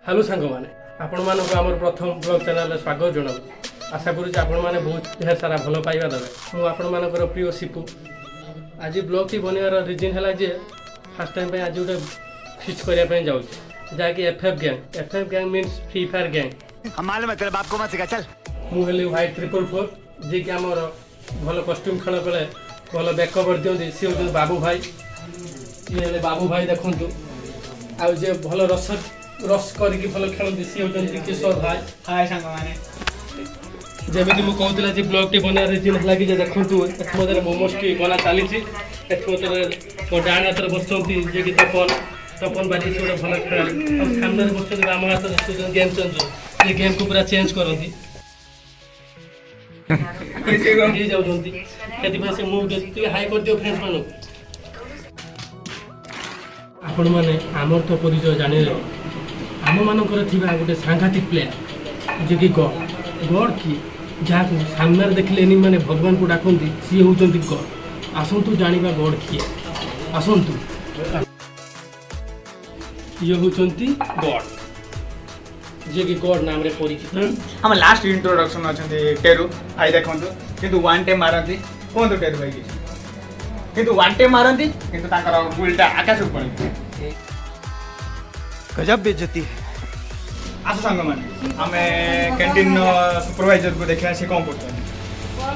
Hello सांग मैंने आपण मानक आम प्रथम ब्लॉग चैनल स्वागत जनाऊँ आशा करुँ आपण मैंने बहुत ढेर सारा भल पाइबा देवे मुझे प्रिय सिपु आज ब्लॉग टी बनवार रिजन है जे फास्ट टाइम आज गोटे फिस्ट करने जाऊँ जहाँकि FF gang means Free Fire gang मुझे व्हाइट 444 जी कि आमर भल कस्ट्यूम खेल बेले भल बैकअप दिखती सी हूँ बाबू भाई ये बाबू भाई देखु आउ जे भल रस करके भल खेलती सी हूँ किशोर भाई हाय सांग माने जमी मुझे कहूला जे ब्लॉग टी बनवार रिजन है कि देखो मोमोज टी बना चली मो डाण हाथ में बसती जे कि तपन बाजी से गोटे भल खेला सामने बस आम हाथ में गेम चेंज ये गेम को पूरा चेंज करती हाई कर दियो फ्रेंड्स मान आपण मैंने आमर तो परिचय जाने आम मानकर गोटे सांघातिक प्लेयर जे कि गॉड की जहाँ सामने देखले मैंने भगवान को डाकती सी हूँ गॉड आसतु जाना गॉड किए आसतु ये हूँ गॉड जे कि गॉड नाम रे परिचित हम लास्ट इंट्रोडक्शन अच्छे टेरू आई देखो किंतु वन टाइम मारती कौन तो टेरू भाई किंतु वन टाइम मारती किंतु ताकर बुलटा आकाश ऊपर गजब बेइज्जती है आसो सांग माने हमें कैंटीन सुपरवाइजर को देखा से कौन करते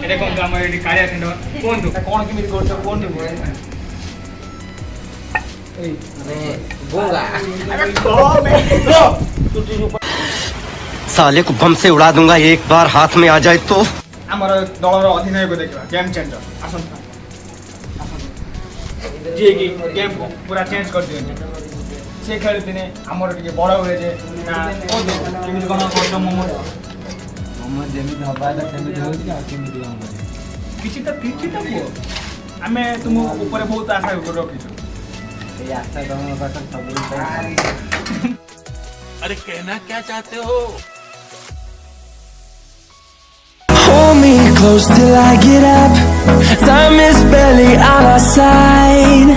एटा कौन काम एडी कार्य सेंटर कौन तो कौन के मेरी करते कौन तो साले को बम से उड़ा दूंगा एक बार हाथ में आ जाए तो हमारा दलर अधिनायक को देखा गेम चेंजर आसन जी की गेम को पूरा चेंज कर दिए से खेल दिने हमर टिके बड़ होए जे ना केमिति कोन करतो मोमो जेमिति हबा ता सेमिति होछि आ केमिति हम किछि त हो हमें तुम ऊपर बहुत आशा रखिছো ए आशा तुम पास सब अरे कहना क्या चाहते हो Hold me close till I get up. Time is barely on our side.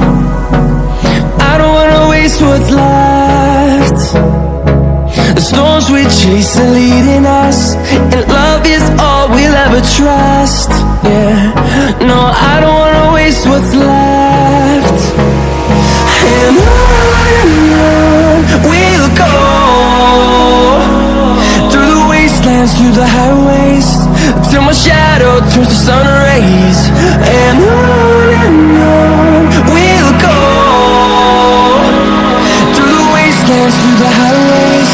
I don't wanna waste what's left. The storms we chase are leading us, and love is all we'll ever trust. Yeah, no, I don't wanna waste what's left. And on we'll go, through the wastelands, through the highways, till my shadow turns to sun rays. And on we'll go, through the wastelands, through the highways,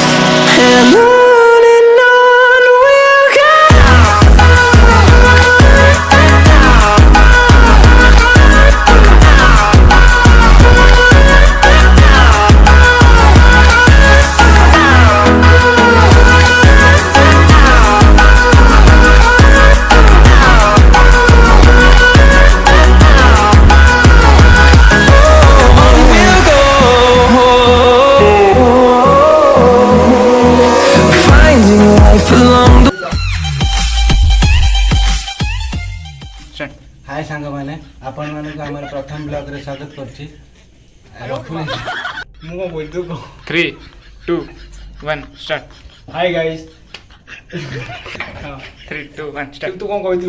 and on we'll go. हाय सांग माने आपण माने को हमर प्रथम blog रे स्वागत करछि रखले मु बोल दो 3 2 1 स्टार्ट हाय गाइस 3 2 1 स्टार्ट तू कौन कहती